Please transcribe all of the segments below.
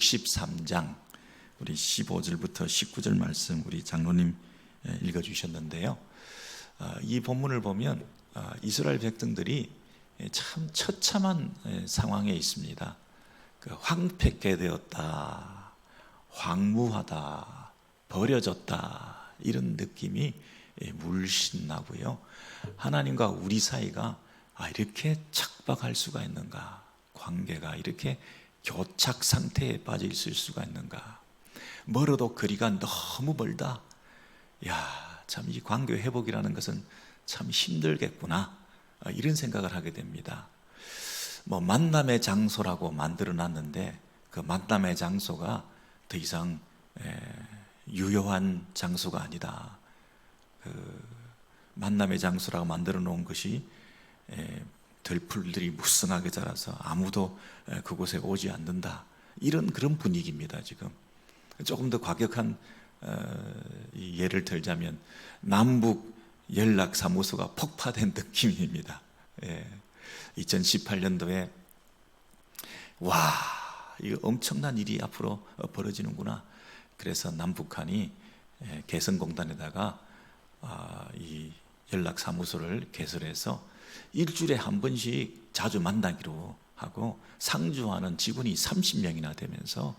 63장 우리 15절부터 19절 말씀 우리 장로님 읽어주셨는데요. 이 본문을 보면 이스라엘 백성들이 참 처참한 상황에 있습니다. 황폐케 되었다, 황무하다, 버려졌다, 이런 느낌이 물씬 나고요. 하나님과 우리 사이가 이렇게 척박할 수가 있는가, 관계가 이렇게 교착 상태에 빠져 있을 수가 있는가, 멀어도 거리가 너무 멀다. 참 이 관계 회복이라는 것은 참 힘들겠구나, 이런 생각을 하게 됩니다. 만남의 장소라고 만들어 놨는데 그 만남의 장소가 더 이상 유효한 장소가 아니다. 그 만남의 장소라고 만들어 놓은 것이 들풀들이 무성하게 자라서 아무도 그곳에 오지 않는다, 그런 분위기입니다. 지금 조금 더 과격한 예를 들자면 남북 연락사무소가 폭파된 느낌입니다. 2018년도에 이거 엄청난 일이 앞으로 벌어지는구나. 그래서 남북한이 개성공단에다가 이 연락사무소를 개설해서 일주일에 한 번씩 자주 만나기로 하고 상주하는 직원이 30명이나 되면서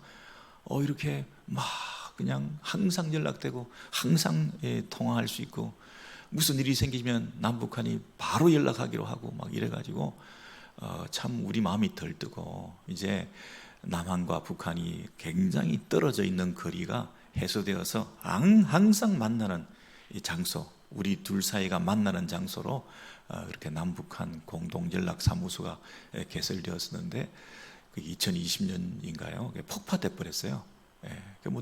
이렇게 막 그냥 항상 연락되고 항상 통화할 수 있고, 무슨 일이 생기면 남북한이 바로 연락하기로 하고 막 이래가지고 참 우리 마음이 들뜨고, 이제 남한과 북한이 굉장히 떨어져 있는 거리가 해소되어서 항상 만나는 이 장소, 우리 둘 사이가 만나는 장소로 이렇게 남북한 공동연락사무소가 개설되었었는데 2020년인가요? 폭파돼 버렸어요.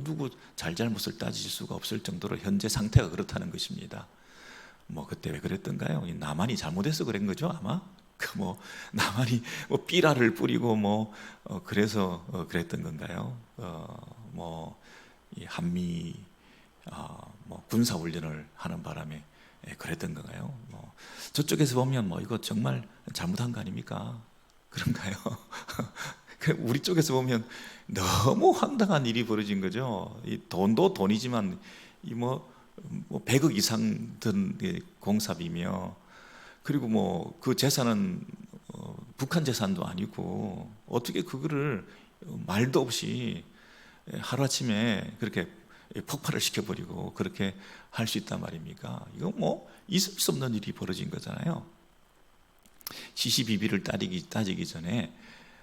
누구 잘잘못을 따질 수가 없을 정도로 현재 상태가 그렇다는 것입니다. 그때 왜 그랬던가요? 남한이 잘못해서 그런 거죠, 아마. 남한이 삐라를 뿌리고 그래서 그랬던 건가요? 이 한미 군사훈련을 하는 바람에 그랬던 건가요? 저쪽에서 보면 이거 정말 잘못한 거 아닙니까? 그런가요? 우리 쪽에서 보면 너무 황당한 일이 벌어진 거죠. 이 돈도 돈이지만 100억 이상 든 공사비며, 그리고 그 재산은 북한 재산도 아니고 어떻게 그거를 말도 없이 하루아침에 그렇게 폭발을 시켜버리고 그렇게 할 수 있단 말입니까? 이거 있을 수 없는 일이 벌어진 거잖아요. 시시비비를 따지기 전에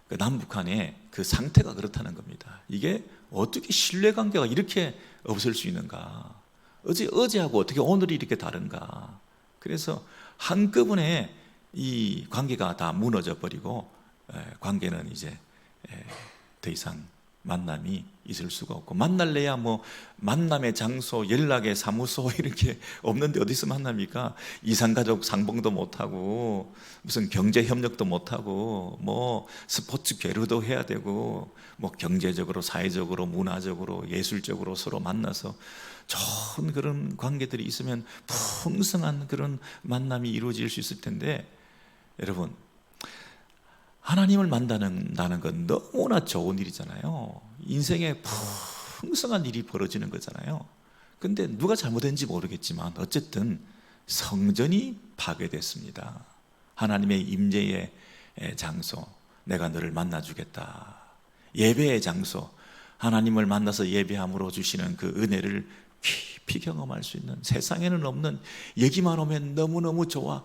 그 남북한의 그 상태가 그렇다는 겁니다. 이게 어떻게 신뢰관계가 이렇게 없을 수 있는가? 어제하고 어떻게 오늘이 이렇게 다른가? 그래서 한꺼번에 이 관계가 다 무너져 버리고 관계는 이제 더 이상 만남이 있을 수가 없고, 만날래야 만남의 장소, 연락의 사무소 이렇게 없는데 어디서 만납니까? 이산가족 상봉도 못하고 무슨 경제협력도 못하고 스포츠 교류도 해야 되고 경제적으로, 사회적으로, 문화적으로, 예술적으로 서로 만나서 좋은 그런 관계들이 있으면 풍성한 그런 만남이 이루어질 수 있을 텐데, 여러분, 하나님을 만나는 건 너무나 좋은 일이잖아요. 인생에 풍성한 일이 벌어지는 거잖아요. 근데 누가 잘못했는지 모르겠지만 어쨌든 성전이 파괴됐습니다. 하나님의 임재의 장소, 내가 너를 만나주겠다. 예배의 장소, 하나님을 만나서 예배함으로 주시는 그 은혜를 깊이 경험할 수 있는, 세상에는 없는, 여기만 오면 너무너무 좋아,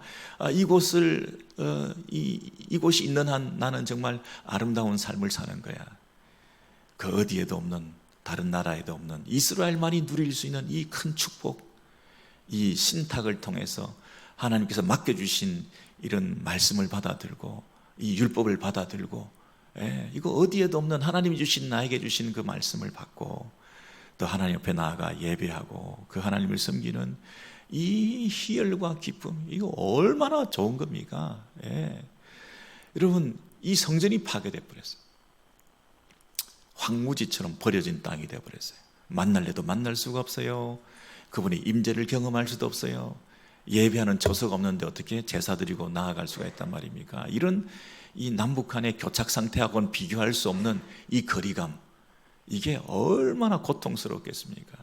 이곳이 있는 한 나는 정말 아름다운 삶을 사는 거야. 그 어디에도 없는, 다른 나라에도 없는, 이스라엘만이 누릴 수 있는 이 큰 축복, 이 신탁을 통해서 하나님께서 맡겨주신 이런 말씀을 받아들고 이 율법을 받아들고, 이거 어디에도 없는 하나님이 주신, 나에게 주신 그 말씀을 받고 또 하나님 앞에 나아가 예배하고 그 하나님을 섬기는 이 희열과 기쁨, 이거 얼마나 좋은 겁니까? 여러분, 이 성전이 파괴돼 버렸어요. 황무지처럼 버려진 땅이 되어 버렸어요. 만날래도 만날 수가 없어요. 그분의 임재를 경험할 수도 없어요. 예배하는 처소가 없는데 어떻게 제사 드리고 나아갈 수가 있단 말입니까? 이런 이 남북한의 교착 상태하고는 비교할 수 없는 이 거리감, 이게 얼마나 고통스럽겠습니까?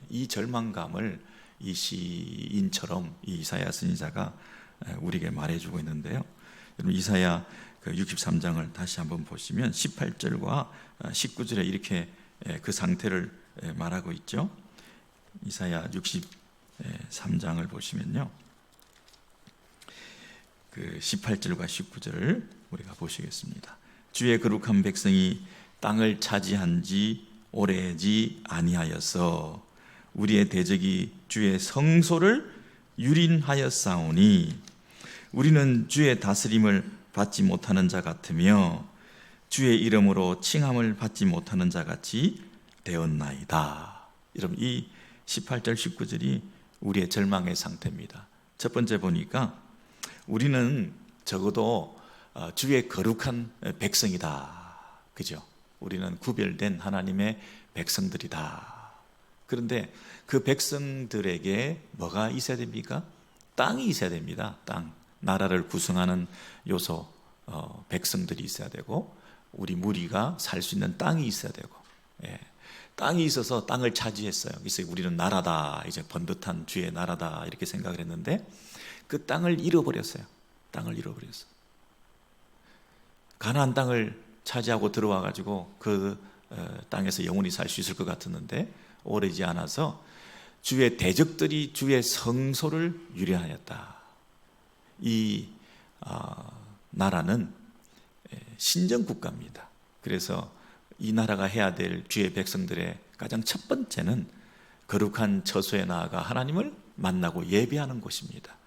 이 절망감을 이 시인처럼 이 이사야 선지자가 우리에게 말해주고 있는데요. 여러분 이사야 63장을 다시 한번 보시면 18절과 19절에 이렇게 그 상태를 말하고 있죠. 이사야 63장을 보시면요, 그 18절과 19절을 우리가 보시겠습니다. 주의 거룩한 백성이 땅을 차지한 지 오래지 아니하여서 우리의 대적이 주의 성소를 유린하였사오니 우리는 주의 다스림을 받지 못하는 자 같으며 주의 이름으로 칭함을 받지 못하는 자 같이 되었나이다. 여러분 이 18절 19절이 우리의 절망의 상태입니다. 첫 번째 보니까 우리는 적어도 주의 거룩한 백성이다. 그죠? 우리는 구별된 하나님의 백성들이다. 그런데 그 백성들에게 뭐가 있어야 됩니까? 땅이 있어야 됩니다. 땅. 나라를 구성하는 요소, 백성들이 있어야 되고, 우리 무리가 살 수 있는 땅이 있어야 되고, 땅이 있어서 땅을 차지했어요. 그래서 우리는 나라다, 이제 번듯한 주의 나라다 이렇게 생각을 했는데 그 땅을 잃어버렸어요. 땅을 잃어버렸어요. 가나안 땅을 차지하고 들어와 가지고 그 땅에서 영원히 살 수 있을 것 같았는데 오래지 않아서 주의 대적들이 주의 성소를 유린하였다. 이 나라는 신정 국가입니다. 그래서 이 나라가 해야 될 주의 백성들의 가장 첫 번째는 거룩한 처소에 나아가 하나님을 만나고 예배하는 곳입니다.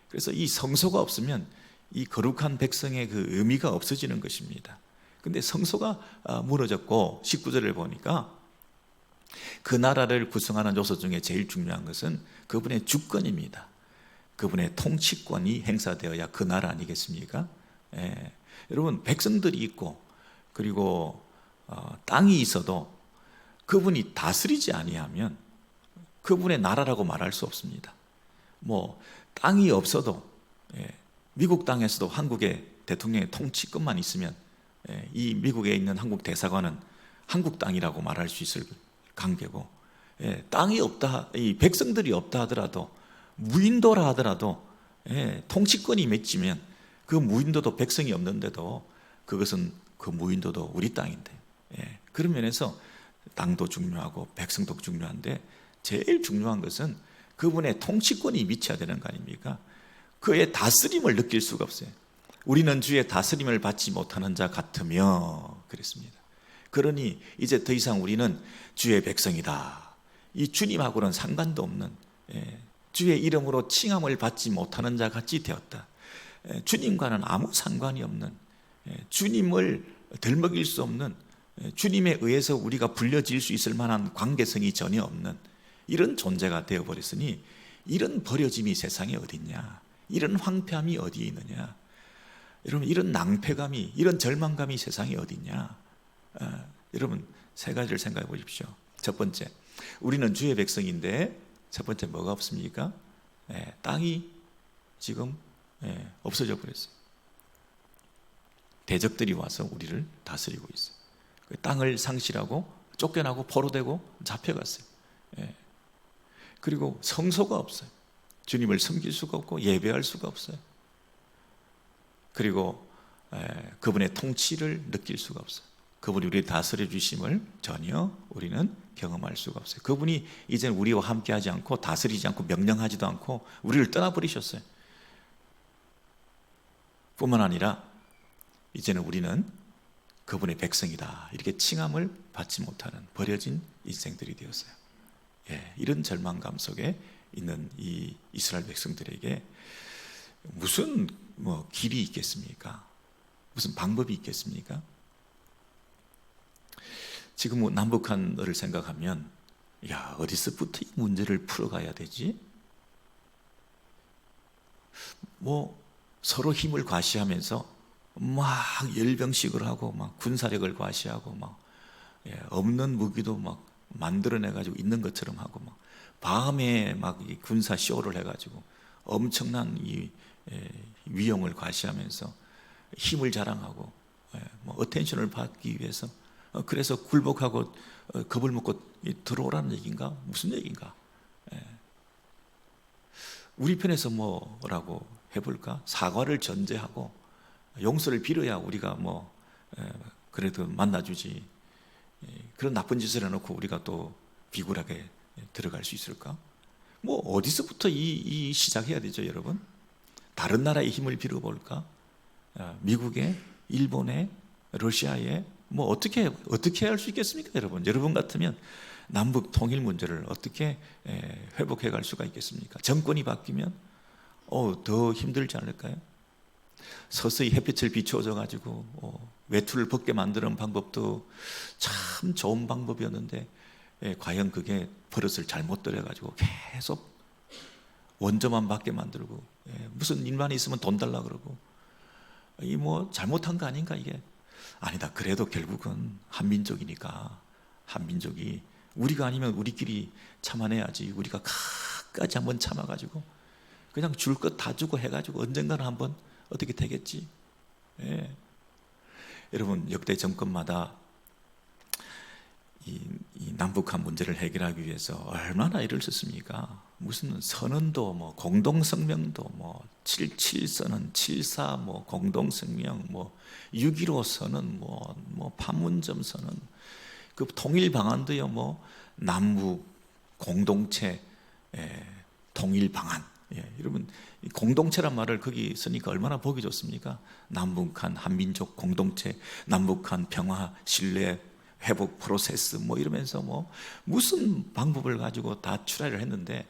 그래서 이 성소가 없으면 이 거룩한 백성의 그 의미가 없어지는 것입니다. 근데 성소가 무너졌고 19절을 보니까 그 나라를 구성하는 요소 중에 제일 중요한 것은 그분의 주권입니다. 그분의 통치권이 행사되어야 그 나라 아니겠습니까? 여러분 백성들이 있고 그리고 땅이 있어도 그분이 다스리지 아니하면 그분의 나라라고 말할 수 없습니다. 뭐 땅이 없어도 미국 땅에서도 한국의 대통령의 통치권만 있으면 이 미국에 있는 한국 대사관은 한국 땅이라고 말할 수 있을 관계고, 땅이 없다, 이 백성들이 없다 하더라도 무인도라 하더라도 통치권이 맺히면 그 무인도도 백성이 없는데도 그것은 그 무인도도 우리 땅인데, 그런 면에서 땅도 중요하고 백성도 중요한데 제일 중요한 것은 그분의 통치권이 미쳐야 되는 거 아닙니까? 그의 다스림을 느낄 수가 없어요. 우리는 주의 다스림을 받지 못하는 자 같으며 그랬습니다. 그러니 이제 더 이상 우리는 주의 백성이다. 이 주님하고는 상관도 없는, 주의 이름으로 칭함을 받지 못하는 자 같이 되었다. 주님과는 아무 상관이 없는, 주님을 덜먹일 수 없는, 주님에 의해서 우리가 불려질 수 있을 만한 관계성이 전혀 없는 이런 존재가 되어버렸으니 이런 버려짐이 세상에 어디 있냐, 이런 황폐함이 어디에 있느냐, 여러분 이런 낭패감이, 이런 절망감이 세상에 어디 있냐. 여러분 세 가지를 생각해 보십시오. 첫 번째, 우리는 주의 백성인데 첫 번째 뭐가 없습니까? 땅이 지금 없어져 버렸어요. 대적들이 와서 우리를 다스리고 있어요. 그 땅을 상실하고 쫓겨나고 포로되고 잡혀갔어요. 그리고 성소가 없어요. 주님을 섬길 수가 없고 예배할 수가 없어요. 그리고 그분의 통치를 느낄 수가 없어요. 그분이 우리를 다스려 주심을 전혀 우리는 경험할 수가 없어요. 그분이 이제는 우리와 함께하지 않고 다스리지 않고 명령하지도 않고 우리를 떠나버리셨어요. 뿐만 아니라 이제는 우리는 그분의 백성이다 이렇게 칭함을 받지 못하는 버려진 인생들이 되었어요. 이런 절망감 속에 있는 이 이스라엘 백성들에게 무슨 길이 있겠습니까? 무슨 방법이 있겠습니까? 지금 남북한을 생각하면 어디서부터 이 문제를 풀어가야 되지? 서로 힘을 과시하면서 막 열병식을 하고 막 군사력을 과시하고 막 없는 무기도 막 만들어내가지고 있는 것처럼 하고 막 밤에 막 군사 쇼를 해가지고 엄청난 이 위용을 과시하면서 힘을 자랑하고 어텐션을 받기 위해서 그래서 굴복하고 겁을 먹고 들어오라는 얘기인가? 무슨 얘기인가? 우리 편에서 뭐라고 해볼까? 사과를 전제하고 용서를 빌어야 우리가 그래도 만나주지. 그런 나쁜 짓을 해놓고 우리가 또 비굴하게 들어갈 수 있을까? 어디서부터 이 시작해야 되죠, 여러분? 다른 나라의 힘을 빌어볼까? 미국의, 일본의, 러시아의 어떻게 할 수 있겠습니까, 여러분? 여러분 같으면 남북 통일 문제를 어떻게 회복해 갈 수가 있겠습니까? 정권이 바뀌면 더 힘들지 않을까요? 서서히 햇빛을 비추어져 가지고 외투를 벗게 만드는 방법도 참 좋은 방법이었는데 과연 그게 버릇을 잘못 들여가지고 계속 원조만 받게 만들고 무슨 일만 있으면 돈 달라 그러고 잘못한 거 아닌가 이게? 아니다. 그래도 결국은 한민족이니까 한민족이 우리가 아니면 우리끼리 참아내야지. 우리가 끝까지 한번 참아가지고 그냥 줄 것 다 주고 해가지고 언젠가는 한번 어떻게 되겠지. 여러분 역대 정권마다 이 남북한 문제를 해결하기 위해서 얼마나 애를 썼습니까? 무슨 선언도 공동성명도 77선언, 74 공동성명, 6.15 선언, 판문점 선언, 그 통일 방안도요, 남북 공동체 통일 방안. 여러분 공동체란 말을 거기 쓰니까 얼마나 보기 좋습니까? 남북한 한민족 공동체, 남북한 평화 신뢰 회복 프로세스 이러면서 무슨 방법을 가지고 다 출하를 했는데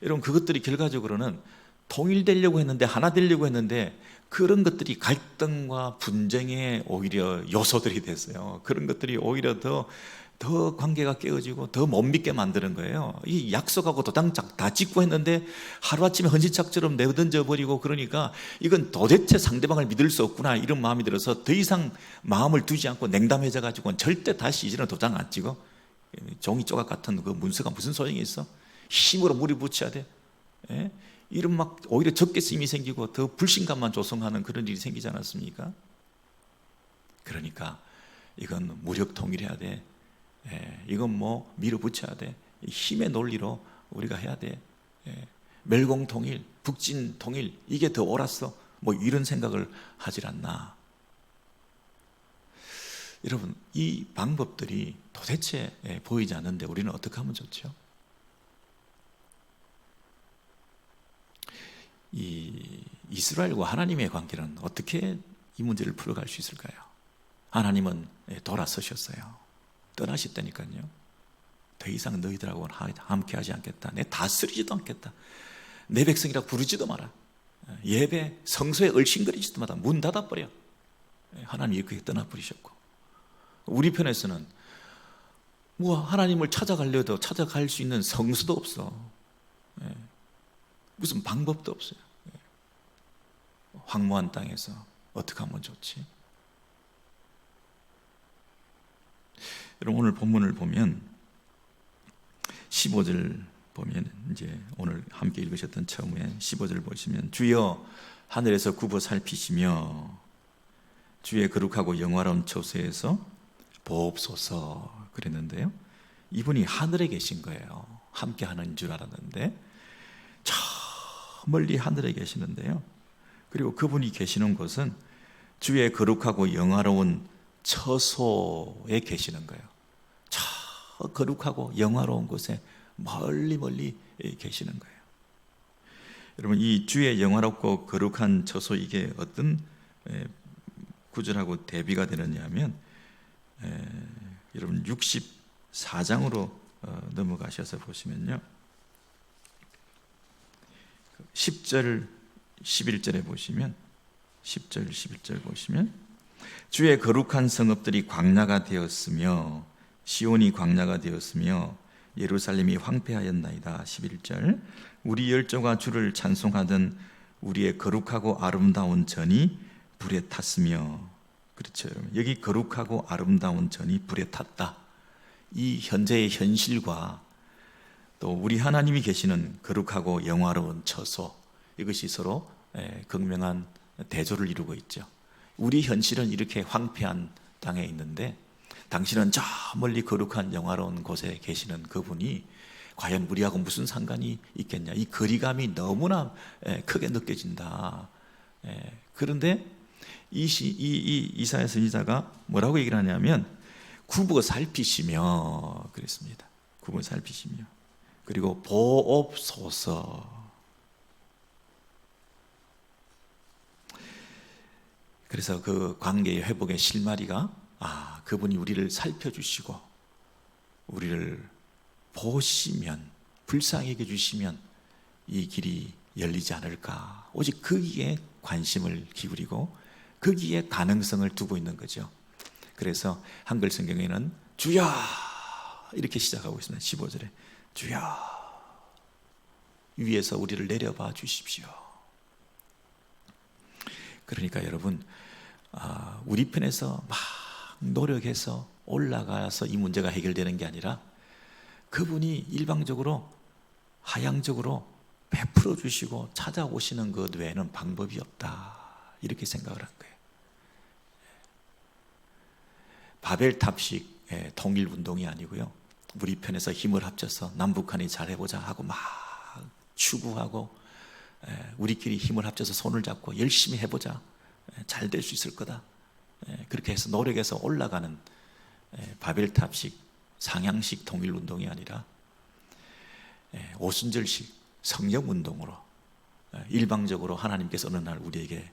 여러분 그것들이 결과적으로는 통일되려고 했는데 하나 되려고 했는데 그런 것들이 갈등과 분쟁의 오히려 요소들이 됐어요. 그런 것들이 오히려 더 관계가 깨어지고 더 못 믿게 만드는 거예요. 이 약속하고 도장 다 찍고 했는데 하루아침에 헌신짝처럼 내던져 버리고 그러니까 이건 도대체 상대방을 믿을 수 없구나 이런 마음이 들어서 더 이상 마음을 두지 않고 냉담해져 가지고 절대 다시 이제는 도장 안 찍어. 종이 조각 같은 그 문서가 무슨 소용이 있어? 힘으로 무리붙여야 돼. 이런 오히려 적게 쓰임이 생기고 더 불신감만 조성하는 그런 일이 생기지 않았습니까? 그러니까 이건 무력 통일해야 돼. 이건 밀어붙여야 돼. 힘의 논리로 우리가 해야 돼. 멸공 통일, 북진 통일 이게 더 옳았어. 이런 생각을 하질 않나. 여러분 이 방법들이 도대체 보이지 않는데 우리는 어떻게 하면 좋죠? 이 이스라엘과 하나님의 관계는 어떻게 이 문제를 풀어갈 수 있을까요? 하나님은 돌아서셨어요. 떠나셨다니까요. 더 이상 너희들하고는 함께하지 않겠다. 내 다스리지도 않겠다. 내 백성이라고 부르지도 마라. 예배 성소에 얼씬거리지도 마라. 문 닫아버려. 하나님이 그렇게 떠나버리셨고 우리 편에서는 하나님을 찾아가려도 찾아갈 수 있는 성수도 없어. 무슨 방법도 없어요. 황무한 땅에서 어떻게 하면 좋지? 여러분 오늘 본문을 보면 15절 보면 이제 오늘 함께 읽으셨던 처음에 15절 보시면 주여 하늘에서 굽어 살피시며 주의 거룩하고 영화로운 처소에서 보옵소서 그랬는데요. 이분이 하늘에 계신 거예요. 함께 하는 줄 알았는데 저 멀리 하늘에 계시는데요. 그리고 그분이 계시는 곳은 주의 거룩하고 영화로운 처소에 계시는 거예요. 저 거룩하고 영화로운 곳에 멀리 계시는 거예요. 여러분 이 주의 영화롭고 거룩한 처소 이게 어떤 구절하고 대비가 되느냐 하면 여러분 64장으로 넘어가셔서 보시면요 10절 11절에 보시면 10절 11절 보시면 주의 거룩한 성읍들이 광야가 되었으며 시온이 광야가 되었으며 예루살렘이 황폐하였나이다. 11절 우리 열조가 주를 찬송하던 우리의 거룩하고 아름다운 전이 불에 탔으며 그렇죠. 여기 거룩하고 아름다운 전이 불에 탔다. 이 현재의 현실과 또 우리 하나님이 계시는 거룩하고 영화로운 처소 이것이 서로 극명한 대조를 이루고 있죠. 우리 현실은 이렇게 황폐한 땅에 있는데 당신은 저 멀리 거룩한 영화로운 곳에 계시는 그분이 과연 우리하고 무슨 상관이 있겠냐. 이 거리감이 너무나 크게 느껴진다. 그런데 이사야 선지자가 뭐라고 얘기를 하냐면 굽어 살피시며 그랬습니다. 굽어 살피시며 그리고 보옵소서. 그래서 그 관계의 회복의 실마리가 그분이 우리를 살펴주시고 우리를 보시면 불쌍히 여겨주시면 이 길이 열리지 않을까. 오직 거기에 관심을 기울이고 거기에 가능성을 두고 있는 거죠. 그래서 한글 성경에는 주여 이렇게 시작하고 있습니다. 15절에 주여 위에서 우리를 내려봐 주십시오. 그러니까 여러분 우리 편에서 막 노력해서 올라가서 이 문제가 해결되는 게 아니라 그분이 일방적으로 하향적으로 베풀어 주시고 찾아오시는 것 외에는 방법이 없다 이렇게 생각을 한 거예요. 바벨탑식 통일운동이 아니고요, 우리 편에서 힘을 합쳐서 남북한이 잘해보자 하고 막 추구하고 우리끼리 힘을 합쳐서 손을 잡고 열심히 해보자, 잘 될 수 있을 거다, 그렇게 해서 노력해서 올라가는 바벨탑식 상향식 통일운동이 아니라 오순절식 성령운동으로 일방적으로 하나님께서 어느 날 우리에게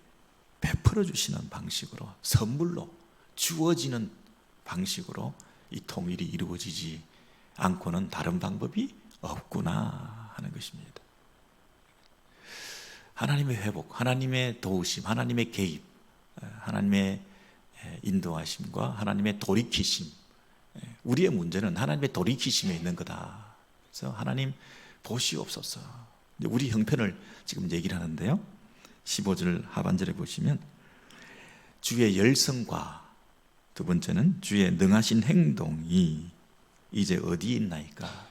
베풀어 주시는 방식으로 선물로 주어지는 방식으로 이 통일이 이루어지지 않고는 다른 방법이 없구나 하는 것입니다. 하나님의 회복, 하나님의 도우심, 하나님의 개입, 하나님의 인도하심과 하나님의 돌이키심, 우리의 문제는 하나님의 돌이키심에 있는 거다. 그래서 하나님 보시옵소서. 우리 형편을 지금 얘기를 하는데요, 15절 하반절에 보시면 주의 열성과 두 번째는 주의 능하신 행동이 이제 어디 있나이까.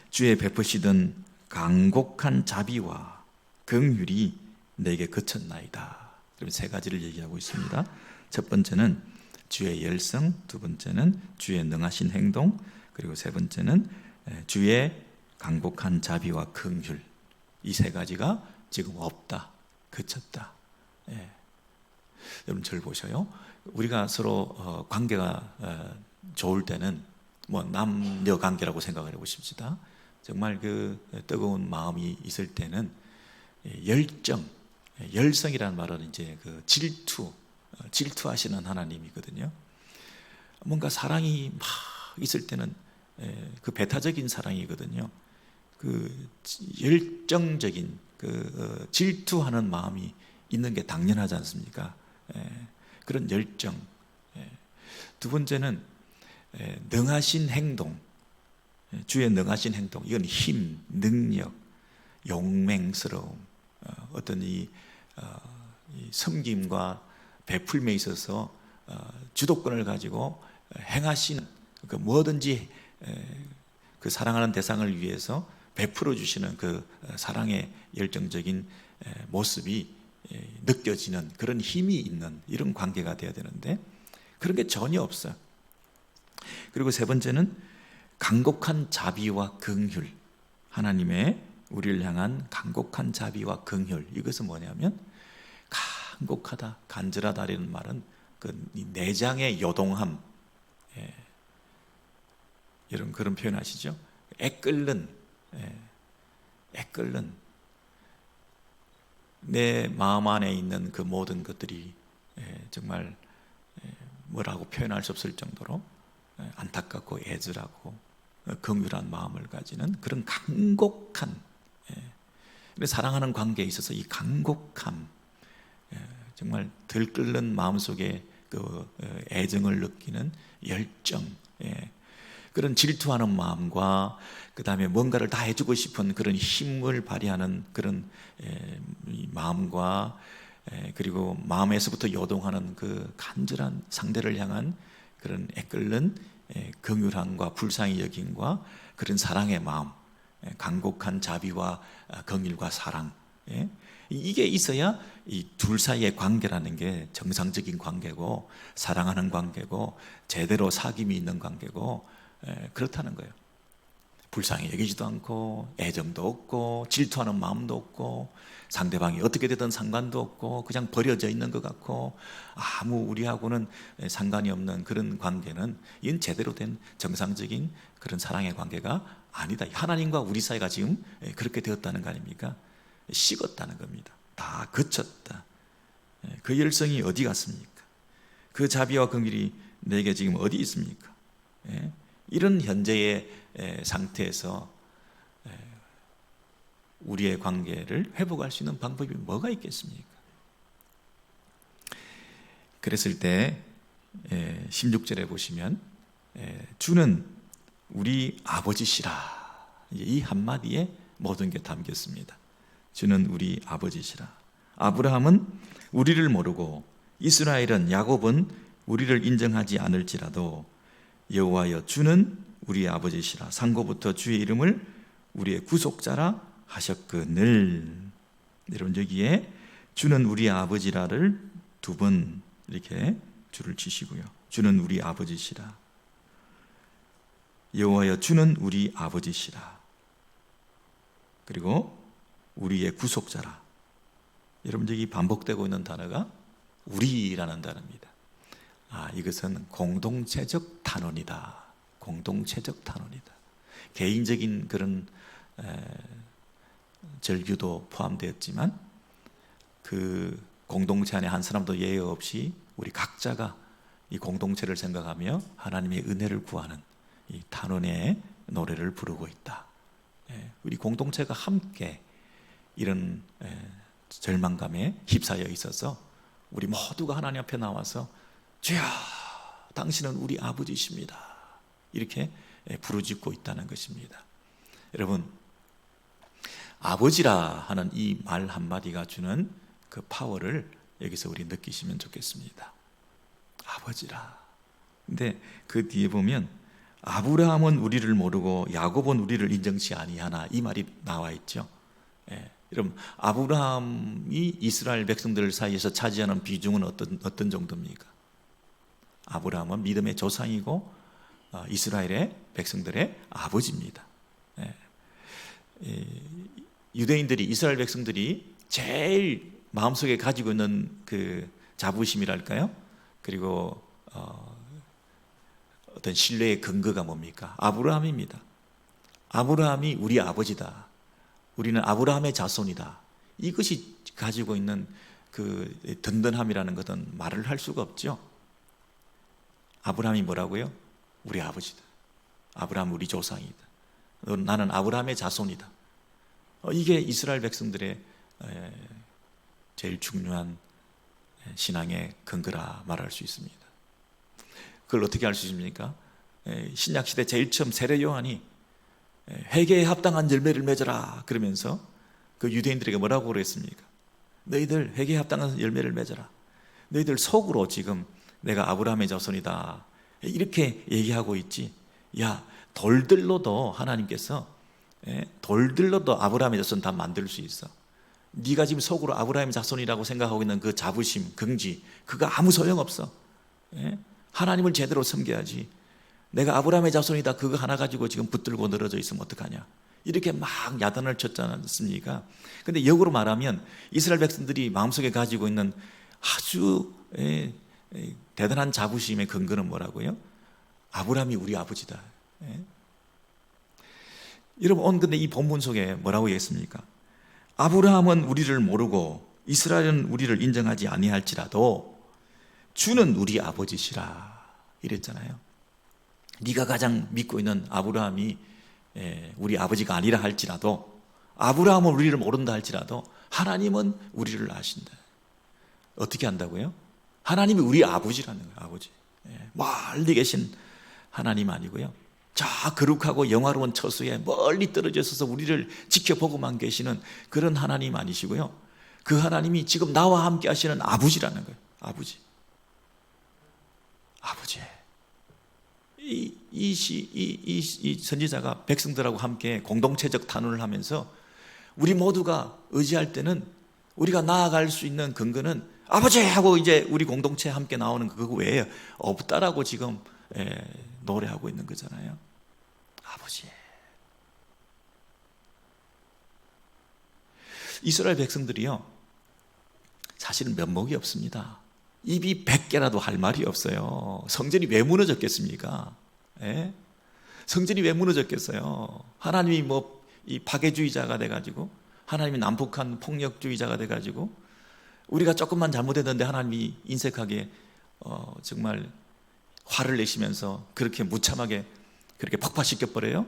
주의 베푸시던 간곡한 자비와 긍휼이 내게 그쳤나이다. 그럼 세 가지를 얘기하고 있습니다. 첫 번째는 주의 열성, 두 번째는 주의 능하신 행동, 그리고 세 번째는 주의 간곡한 자비와 긍휼. 이 세 가지가 지금 없다, 그쳤다. 여러분 저를 보셔요. 우리가 서로 관계가 좋을 때는 뭐 남녀 관계라고 생각을 해보십시다. 정말 그 뜨거운 마음이 있을 때는 열정, 열성이라는 말은 이제 그 질투하시는 하나님이거든요. 뭔가 사랑이 막 있을 때는 그 배타적인 사랑이거든요. 그 열정적인 그 질투하는 마음이 있는 게 당연하지 않습니까? 그런 열정. 두 번째는 능하신 행동. 주의 능하신 행동. 이건 힘, 능력, 용맹스러움, 어떤 이 섬김과 베풀음에 있어서 주도권을 가지고 행하시는, 그 뭐든지 그 사랑하는 대상을 위해서 베풀어 주시는 그 사랑의 열정적인 모습이 느껴지는 그런 힘이 있는 이런 관계가 되어야 되는데 그런 게 전혀 없어요. 그리고 세 번째는 간곡한 자비와 긍휼. 하나님의 우리를 향한 간곡한 자비와 긍휼. 이것은 뭐냐면 간곡하다, 간절하다라는 말은 그 내장의 요동함, 이런 그런 표현 아시죠? 애끓는 내 마음 안에 있는 그 모든 것들이 정말 뭐라고 표현할 수 없을 정도로 안타깝고 애절하고 긍휼한 마음을 가지는 그런 간곡한, 사랑하는 관계에 있어서 이 간곡함, 정말 들끓는 마음속에 그 애정을 느끼는 열정, 그런 질투하는 마음과 그 다음에 뭔가를 다 해주고 싶은 그런 힘을 발휘하는 그런 마음과 그리고 마음에서부터 요동하는 그 간절한 상대를 향한 그런 애끓는 긍휼함과 불쌍히 여김과 그런 사랑의 마음, 간곡한 자비와 긍휼과 사랑, 예? 이게 있어야 이 둘 사이의 관계라는 게 정상적인 관계고 사랑하는 관계고 제대로 사귐이 있는 관계고 그렇다는 거예요. 불쌍히 여기지도 않고 애정도 없고 질투하는 마음도 없고 상대방이 어떻게 되든 상관도 없고 그냥 버려져 있는 것 같고 아무 우리하고는 상관이 없는 그런 관계는 이건 제대로 된 정상적인 그런 사랑의 관계가 아니다. 하나님과 우리 사이가 지금 그렇게 되었다는 거 아닙니까? 식었다는 겁니다. 다 거쳤다. 그 열성이 어디 갔습니까? 그 자비와 긍휼이 내게 지금 어디 있습니까? 이런 현재의 상태에서 우리의 관계를 회복할 수 있는 방법이 뭐가 있겠습니까? 그랬을 때 16절에 보시면 주는 우리 아버지시라, 이 한마디에 모든 게 담겼습니다. 주는 우리 아버지시라. 아브라함은 우리를 모르고 이스라엘은 야곱은 우리를 인정하지 않을지라도 여호와여 주는 우리의 아버지시라. 상고부터 주의 이름을 우리의 구속자라 하셨거늘. 여러분 여기에 주는 우리의 아버지라를 두 번 이렇게 줄을 치시고요. 주는 우리 아버지시라. 여호와여 주는 우리 아버지시라. 그리고 우리의 구속자라. 여러분 여기 반복되고 있는 단어가 우리라는 단어입니다. 이것은 공동체적 단원이다. 공동체적 단원이다. 개인적인 그런 절규도 포함되었지만 그 공동체 안에 한 사람도 예외 없이 우리 각자가 이 공동체를 생각하며 하나님의 은혜를 구하는 이 단원의 노래를 부르고 있다. 우리 공동체가 함께 이런 절망감에 휩싸여 있어서 우리 모두가 하나님 앞에 나와서 주야 당신은 우리 아버지십니다 이렇게 부르짖고 있다는 것입니다. 여러분 아버지라 하는 이 말 한마디가 주는 그 파워를 여기서 우리 느끼시면 좋겠습니다. 아버지라. 근데 그 뒤에 보면 아브라함은 우리를 모르고 야곱은 우리를 인정치 아니하나 이 말이 나와 있죠. 여러분 아브라함이 이스라엘 백성들 사이에서 차지하는 비중은 어떤 정도입니까? 아브라함은 믿음의 조상이고 이스라엘의 백성들의 아버지입니다. 유대인들이 이스라엘 백성들이 제일 마음속에 가지고 있는 그 자부심이랄까요? 그리고 어떤 신뢰의 근거가 뭡니까? 아브라함입니다. 아브라함이 우리 아버지다. 우리는 아브라함의 자손이다. 이것이 가지고 있는 그 든든함이라는 것은 말을 할 수가 없죠. 아브라함이 뭐라고요? 우리 아버지다. 아브라함 우리 조상이다. 나는 아브라함의 자손이다. 이게 이스라엘 백성들의 제일 중요한 신앙의 근거라 말할 수 있습니다. 그걸 어떻게 알 수 있습니까? 신약시대 제일 처음 세례 요한이 회개에 합당한 열매를 맺어라 그러면서 그 유대인들에게 뭐라고 그랬습니까? 너희들 회개에 합당한 열매를 맺어라. 너희들 속으로 지금 내가 아브라함의 자손이다 이렇게 얘기하고 있지. 야 돌들로도 하나님께서 돌들로도 아브라함의 자손 다 만들 수 있어. 네가 지금 속으로 아브라함의 자손이라고 생각하고 있는 그 자부심, 긍지 그거 아무 소용없어. 하나님을 제대로 섬겨야지. 내가 아브라함의 자손이다 그거 하나 가지고 지금 붙들고 늘어져 있으면 어떡하냐 이렇게 막 야단을 쳤지 않습니까? 근데 역으로 말하면 이스라엘 백성들이 마음속에 가지고 있는 아주 대단한 자부심의 근거는 뭐라고요? 아브라함이 우리 아버지다. 여러분 근데 이 본문 속에 뭐라고 얘기했습니까? 아브라함은 우리를 모르고 이스라엘은 우리를 인정하지 아니할지라도 주는 우리 아버지시라 이랬잖아요. 네가 가장 믿고 있는 아브라함이 우리 아버지가 아니라 할지라도 아브라함은 우리를 모른다 할지라도 하나님은 우리를 아신다. 어떻게 안다고요? 하나님이 우리 아버지라는 거예요. 아버지. 멀리 계신 하나님 아니고요. 저 거룩하고 영화로운 처소에 멀리 떨어져 있어서 우리를 지켜보고만 계시는 그런 하나님 아니시고요. 그 하나님이 지금 나와 함께 하시는 아버지라는 거예요. 아버지. 이 선지자가 백성들하고 함께 공동체적 탄원을 하면서 우리 모두가 의지할 때는, 우리가 나아갈 수 있는 근거는 아버지 하고 이제 우리 공동체에 함께 나오는 그거 외에 없다라고 지금 노래하고 있는 거잖아요. 아버지. 이스라엘 백성들이요, 사실은 면목이 없습니다. 입이 100개라도 할 말이 없어요. 성전이 왜 무너졌겠습니까? 예? 성전이 왜 무너졌겠어요? 하나님이 이 파괴주의자가 돼가지고, 하나님이 남북한 폭력주의자가 돼가지고, 우리가 조금만 잘못했는데 하나님이 인색하게 정말 화를 내시면서 그렇게 무참하게 그렇게 폭파시켜버려요?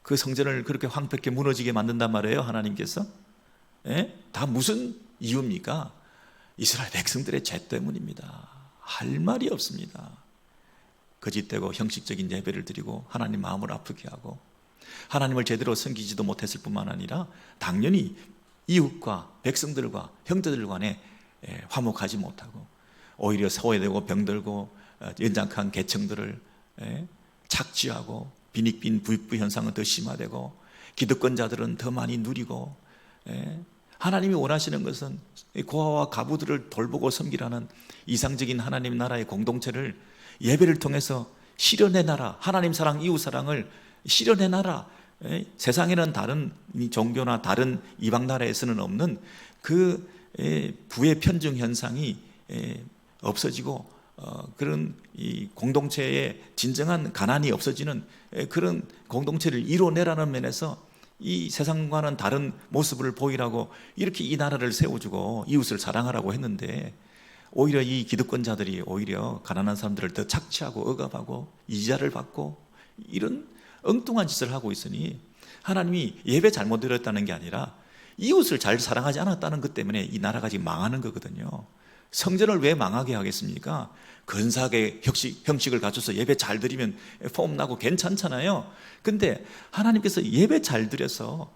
그 성전을 그렇게 황폐하게 무너지게 만든단 말이에요, 하나님께서? 예? 다 무슨 이유입니까? 이스라엘 백성들의 죄 때문입니다. 할 말이 없습니다. 거짓되고 형식적인 예배를 드리고 하나님 마음을 아프게 하고, 하나님을 제대로 섬기지도 못했을 뿐만 아니라 당연히 이웃과 백성들과 형제들 간에 화목하지 못하고, 오히려 소외되고 병들고 연약한 계층들을 착취하고, 빈익빈 부익부 현상은 더 심화되고, 기득권자들은 더 많이 누리고, 하나님이 원하시는 것은 고아와 가부들을 돌보고 섬기라는 이상적인 하나님 나라의 공동체를 예배를 통해서 실현해놔라. 하나님 사랑, 이웃 사랑을 실현해놔라. 세상에는 다른 종교나 다른 이방 나라에서는 없는 그 부의 편중 현상이 없어지고, 그런 이 공동체의 진정한 가난이 없어지는 그런 공동체를 이뤄내라는 면에서 이 세상과는 다른 모습을 보이라고 이렇게 이 나라를 세워주고 이웃을 사랑하라고 했는데, 오히려 이 기득권자들이 오히려 가난한 사람들을 더 착취하고 억압하고 이자를 받고 이런 엉뚱한 짓을 하고 있으니, 하나님이 예배 잘못 드렸다는 게 아니라 이웃을 잘 사랑하지 않았다는 것 때문에 이 나라가 지금 망하는 거거든요. 성전을 왜 망하게 하겠습니까? 근사하게 형식을 갖춰서 예배 잘 드리면 폼 나고 괜찮잖아요. 근데 하나님께서 예배 잘 드려서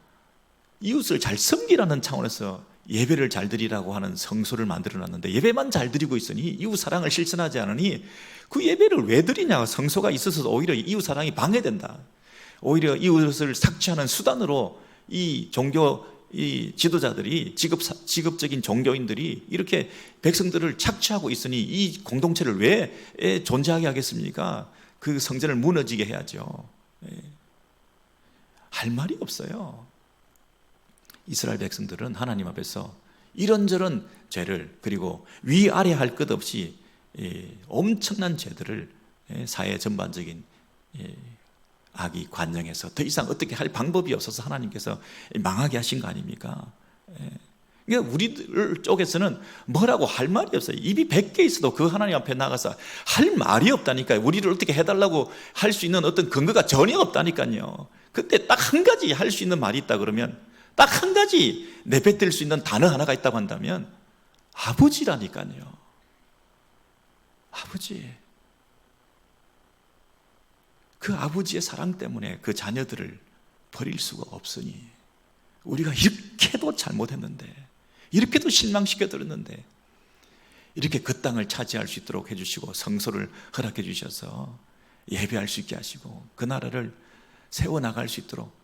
이웃을 잘 섬기라는 차원에서 예배를 잘 드리라고 하는 성소를 만들어 놨는데, 예배만 잘 드리고 있으니 이웃 사랑을 실천하지 않으니 그 예배를 왜 드리냐? 성소가 있어서 오히려 이웃 사랑이 방해된다. 오히려 이웃을 삭취하는 수단으로 이 종교 이 지도자들이, 직업적인 종교인들이 이렇게 백성들을 착취하고 있으니 이 공동체를 왜 존재하게 하겠습니까? 그 성전을 무너지게 해야죠. 할 말이 없어요. 이스라엘 백성들은 하나님 앞에서 이런저런 죄를, 그리고 위아래 할 것 없이 엄청난 죄들을 사회 전반적인 악이 관영해서 더 이상 어떻게 할 방법이 없어서 하나님께서 망하게 하신 거 아닙니까? 그러니까 우리들 쪽에서는 뭐라고 할 말이 없어요. 입이 100개 있어도 그 하나님 앞에 나가서 할 말이 없다니까요. 우리를 어떻게 해달라고 할 수 있는 어떤 근거가 전혀 없다니까요. 그때 딱 한 가지 할 수 있는 말이 있다 그러면, 딱 한 가지 내뱉을 수 있는 단어 하나가 있다고 한다면 아버지라니까요. 아버지. 그 아버지의 사랑 때문에 그 자녀들을 버릴 수가 없으니, 우리가 이렇게도 잘못했는데, 이렇게도 실망시켜드렸는데, 이렇게 그 땅을 차지할 수 있도록 해주시고 성소를 허락해 주셔서 예배할 수 있게 하시고 그 나라를 세워나갈 수 있도록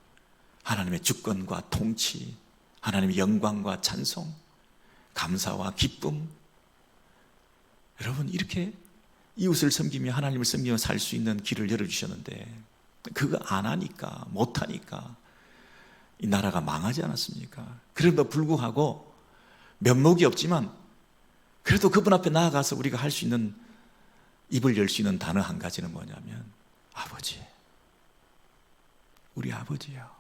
하나님의 주권과 통치, 하나님의 영광과 찬송, 감사와 기쁨, 여러분 이렇게 이웃을 섬기며 하나님을 섬기며 살 수 있는 길을 열어주셨는데, 그거 안 하니까, 못하니까 이 나라가 망하지 않았습니까? 그럼에도 불구하고 면목이 없지만 그래도 그분 앞에 나아가서 우리가 할 수 있는, 입을 열 수 있는 단어 한 가지는 뭐냐면 아버지, 우리 아버지요.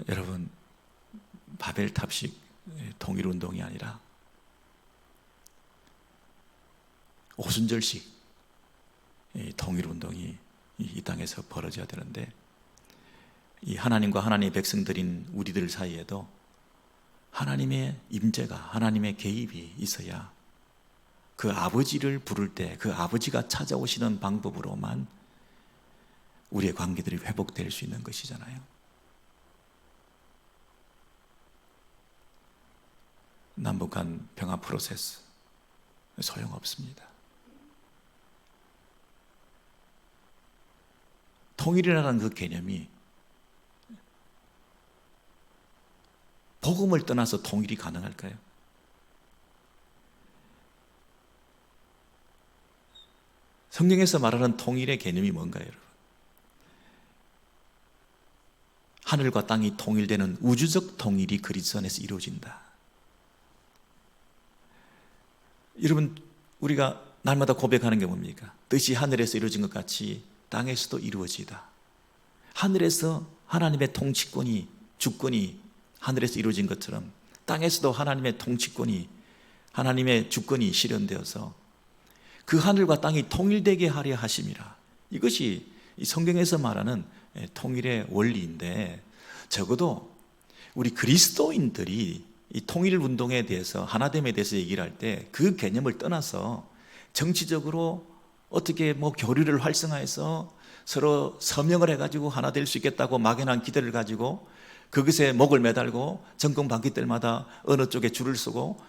여러분, 바벨탑식 통일운동이 아니라 오순절식 통일운동이 이 땅에서 벌어져야 되는데, 이 하나님과 하나님의 백성들인 우리들 사이에도 하나님의 임재가, 하나님의 개입이 있어야 그 아버지를 부를 때 그 아버지가 찾아오시는 방법으로만 우리의 관계들이 회복될 수 있는 것이잖아요. 남북한 평화 프로세스 소용없습니다. 통일이라는 그 개념이 복음을 떠나서 통일이 가능할까요? 성경에서 말하는 통일의 개념이 뭔가요, 여러분? 하늘과 땅이 통일되는 우주적 통일이 그리스도 안에서 이루어진다. 여러분, 우리가 날마다 고백하는 게 뭡니까? 뜻이 하늘에서 이루어진 것 같이 땅에서도 이루어지다. 하늘에서 하나님의 통치권이, 주권이 하늘에서 이루어진 것처럼 땅에서도 하나님의 통치권이, 하나님의 주권이 실현되어서 그 하늘과 땅이 통일되게 하려 하심이라. 이것이 이 성경에서 말하는 통일의 원리인데, 적어도 우리 그리스도인들이 이 통일 운동에 대해서, 하나됨에 대해서 얘기를 할 때 그 개념을 떠나서 정치적으로 어떻게 교류를 활성화해서 서로 서명을 해가지고 하나 될 수 있겠다고 막연한 기대를 가지고 그것에 목을 매달고 정권 바뀔 때마다 어느 쪽에 줄을 서고,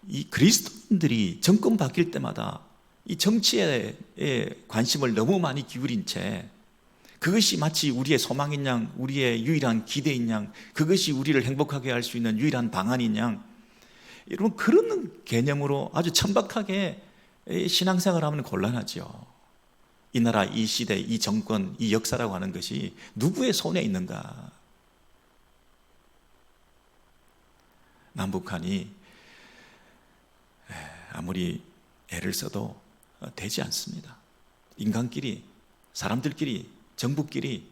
이 그리스도인들이 정권 바뀔 때마다 이 정치에 관심을 너무 많이 기울인 채 그것이 마치 우리의 소망인 양, 우리의 유일한 기대인 양, 그것이 우리를 행복하게 할 수 있는 유일한 방안인 양, 여러분 그런 개념으로 아주 천박하게 신앙생활하면 곤란하죠. 이 나라, 이 시대, 이 정권, 이 역사라고 하는 것이 누구의 손에 있는가? 남북한이 아무리 애를 써도 되지 않습니다. 인간끼리, 사람들끼리, 정부끼리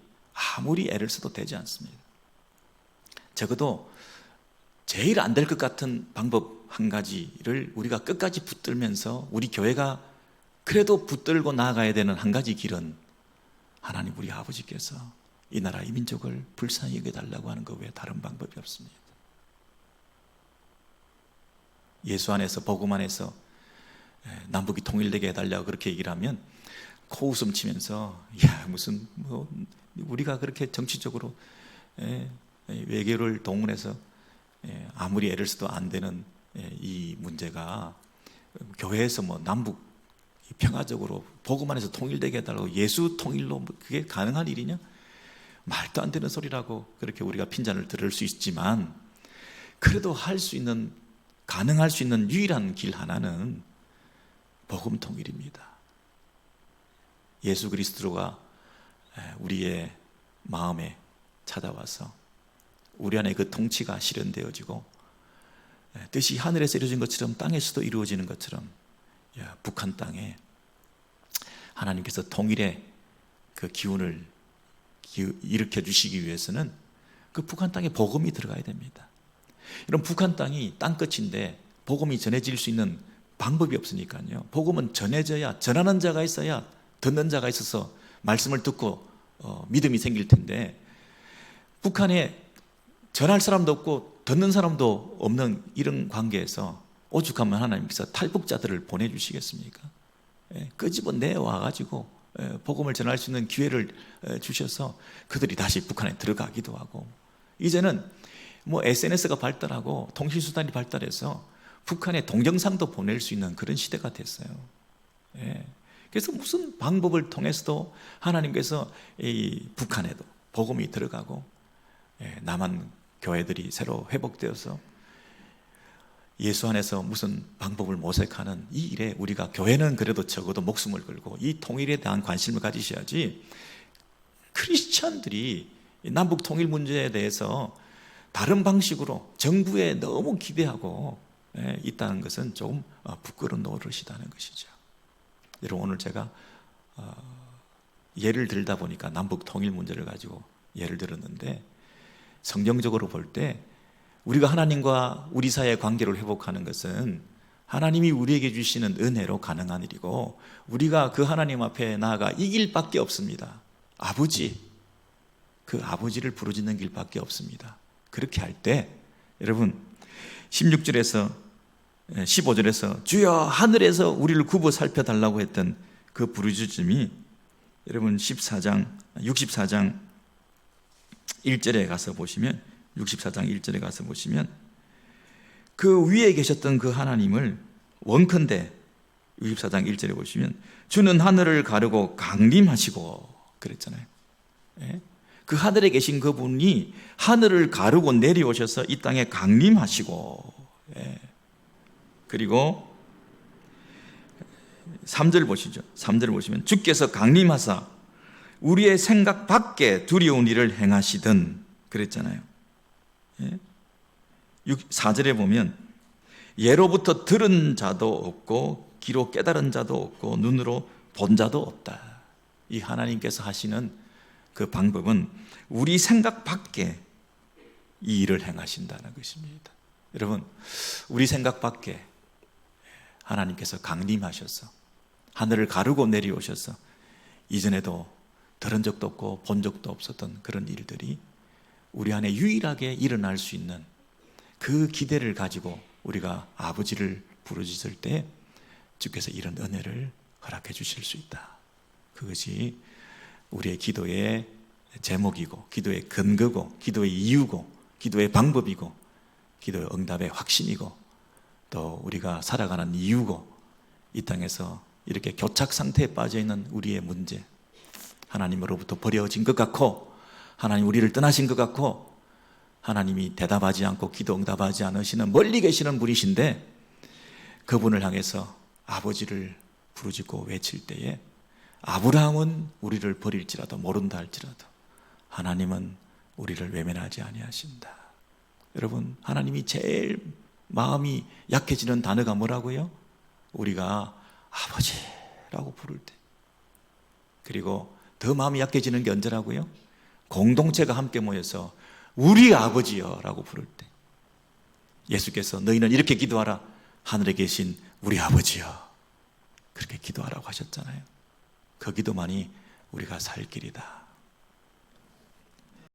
아무리 애를 써도 되지 않습니다. 적어도 제일 안 될 것 같은 방법 한 가지를 우리가 끝까지 붙들면서 우리 교회가 그래도 붙들고 나아가야 되는 한 가지 길은, 하나님 우리 아버지께서 이 나라 이 민족을 불쌍히 여겨달라고 하는 것 외에 다른 방법이 없습니다. 예수 안에서, 복음 안에서 남북이 통일되게 해달라고 그렇게 얘기를 하면 코웃음 치면서, 야 무슨 우리가 그렇게 정치적으로 외교를 동원해서 아무리 애를 써도 안 되는 이 문제가 교회에서 남북 평화적으로 복음 안에서 통일되게 해달라고, 예수 통일로 그게 가능한 일이냐? 말도 안 되는 소리라고 그렇게 우리가 핀잔을 들을 수 있지만, 그래도 할 수 있는, 가능할 수 있는 유일한 길 하나는 복음 통일입니다. 예수 그리스도가 우리의 마음에 찾아와서 우리 안에 그 통치가 실현되어지고, 뜻이 하늘에서 이루어진 것처럼 땅에서도 이루어지는 것처럼 북한 땅에 하나님께서 통일의 그 기운을 일으켜 주시기 위해서는 그 북한 땅에 복음이 들어가야 됩니다. 이런 북한 땅이 땅끝인데 복음이 전해질 수 있는 방법이 없으니까요. 복음은 전해져야, 전하는 자가 있어야 듣는 자가 있어서 말씀을 듣고 믿음이 생길 텐데, 북한에 전할 사람도 없고 듣는 사람도 없는 이런 관계에서 오죽하면 하나님께서 탈북자들을 보내주시겠습니까? 끄집어내와가지고 복음을 전할 수 있는 기회를 주셔서 그들이 다시 북한에 들어가기도 하고, 이제는 SNS가 발달하고 통신수단이 발달해서 북한에 동영상도 보낼 수 있는 그런 시대가 됐어요. 그래서 무슨 방법을 통해서도 하나님께서 이 북한에도 복음이 들어가고 남한 교회들이 새로 회복되어서 예수 안에서 무슨 방법을 모색하는 이 일에 우리가, 교회는 그래도 적어도 목숨을 걸고 이 통일에 대한 관심을 가지셔야지, 크리스찬들이 남북 통일 문제에 대해서 다른 방식으로 정부에 너무 기대하고 있다는 것은 조금 부끄러운 노릇이라는 것이죠. 여러분, 오늘 제가 예를 들다 보니까 남북 통일 문제를 가지고 예를 들었는데, 성경적으로 볼 때 우리가 하나님과 우리 사이의 관계를 회복하는 것은 하나님이 우리에게 주시는 은혜로 가능한 일이고, 우리가 그 하나님 앞에 나아가 이 길밖에 없습니다. 아버지, 그 아버지를 부르짖는 길밖에 없습니다. 그렇게 할 때 여러분 16절에서 15절에서 주여 하늘에서 우리를 굽어 살펴달라고 했던 그 부르짖음이, 여러분 64장 1절에 가서 보시면, 64장 1절에 가서 보시면 그 위에 계셨던 그 하나님을 원컨대 64장 1절에 보시면 주는 하늘을 가르고 강림하시고, 그랬잖아요. 예? 그 하늘에 계신 그분이 하늘을 가르고 내려오셔서 이 땅에 강림하시고, 예. 그리고 3절 보시죠. 3절 보시면 주께서 강림하사 우리의 생각 밖에 두려운 일을 행하시든 그랬잖아요. 예? 4절에 보면 예로부터 들은 자도 없고 귀로 깨달은 자도 없고 눈으로 본 자도 없다. 이 하나님께서 하시는 그 방법은 우리 생각 밖에 이 일을 행하신다는 것입니다. 여러분, 우리 생각 밖에 하나님께서 강림하셔서 하늘을 가르고 내려오셔서 이전에도 들은 적도 없고 본 적도 없었던 그런 일들이 우리 안에 유일하게 일어날 수 있는 그 기대를 가지고 우리가 아버지를 부르짖을 때 주께서 이런 은혜를 허락해 주실 수 있다. 그것이 우리의 기도의 제목이고 기도의 근거고 기도의 이유고 기도의 방법이고 기도의 응답의 확신이고 또 우리가 살아가는 이유고 이 땅에서 이렇게 교착 상태에 빠져 있는 우리의 문제, 하나님으로부터 버려진 것 같고 하나님 우리를 떠나신 것 같고 하나님이 대답하지 않고 기도 응답하지 않으시는 멀리 계시는 분이신데 그분을 향해서 아버지를 부르짖고 외칠 때에 아브라함은 우리를 버릴지라도 모른다 할지라도 하나님은 우리를 외면하지 아니하신다. 여러분, 하나님이 제일 마음이 약해지는 단어가 뭐라고요? 우리가 아버지라고 부를 때. 그리고 더 마음이 약해지는 게 언제라고요? 공동체가 함께 모여서 우리 아버지여 라고 부를 때. 예수께서 너희는 이렇게 기도하라. 하늘에 계신 우리 아버지여. 그렇게 기도하라고 하셨잖아요. 그 기도만이 우리가 살 길이다.